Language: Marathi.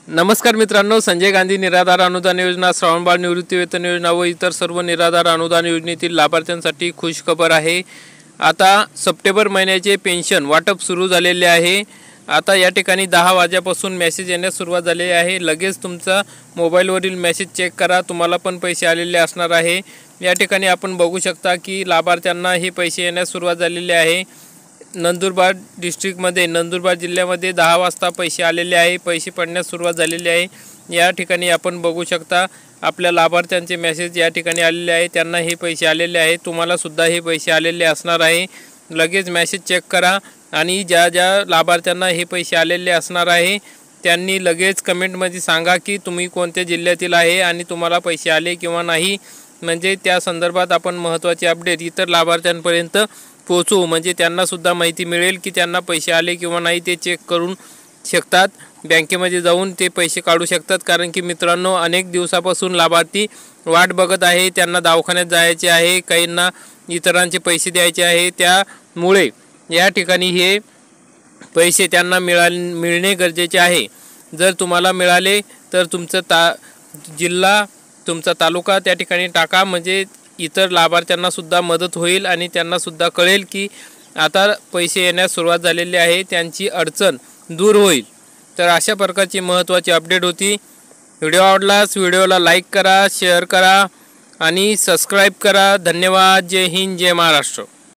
नमस्कार मित्रांनो, संजय गांधी निराधार अनुदान योजना, श्रावणबाळ निवृत्तीवेतन योजना व इतर सर्व निराधार अनुदान योजनेतील लाभार्थ्यांसाठी खुशखबर आहे। आता सप्टेंबर महिन्याचे पेन्शन वाटप सुरू झालेले आहे। आता या ठिकाणी 10 वाजल्यापासून मेसेज येण्यास सुरुवात झाली आहे। लगेच तुमचा मोबाईलवरील मेसेज चेक करा, तुम्हाला पण पैसे आलेले असणार आहे। या ठिकाणी आपण बघू शकता की लाभार्थ्यांना हे पैसे येण्यास सुरुवात झालेली आहे। नंदुरबार डिस्ट्रिक्टमध्ये नंदुरबार जिल्ह्यामध्ये 10 वाजता पैसे आलेले आहे, पैसे पडण्यास सुरुवात झालेली आहे। या ठिकाणी आपण बघू शकता आपल्या लाभार्थ्यांचे मेसेज या ठिकाणी आलेले आहे, त्यांना हे पैसे आलेले आहे। तुम्हाला सुद्धा हे पैसे आलेले असणार आहे। लगेच मेसेज चेक करा आणि ज्या लाभार्थ्यांना हे पैसे आलेले असणार आहे त्यांनी लगेच कमेंटमध्ये सांगा की तुम्ही कोणत्या जिल्ह्यातील आहे आणि तुम्हाला पैसे आले किंवा नाही, म्हणजे त्या संदर्भात आपण महत्त्वाचे अपडेट इतर लाभार्थ्यांपर्यंत पोहोचू, म्हणजे त्यांना सुद्धा माहिती मिळेल की त्यांना पैसे आले किंवा नाही ते चेक करून शकतात। बँकेमध्ये जाऊन ते पैसे काढू शकतात, कारण की मित्रांनो अनेक दिवसापासून लाभार्थी वाट बघत आहे, त्यांना दवाखान्यात जायचे आहे, काहींना इतरांचे पैसे द्यायचे आहे। त्यामुळे या ठिकाणी हे पैसे त्यांना मिळणे गरजेचे आहे। जर तुम्हाला मिळाले तर तुमचं जिल्हा तुमचा तालुका त्या ठिकाणी टाका, म्हणजे इतर लाभार्थ्यांना सुद्धा मदत होईल आणि त्यांना सुद्धा कळेल की आता पैसे येण्यास सुरुवात झालेली आहे, त्यांची अडचण दूर होईल। तर अशा प्रकारची महत्त्वाची अपडेट होती। व्हिडिओ आवडल्यास व्हिडिओला लाईक करा, शेअर करा आणि सबस्क्राईब करा। धन्यवाद। जय हिंद, जय महाराष्ट्र।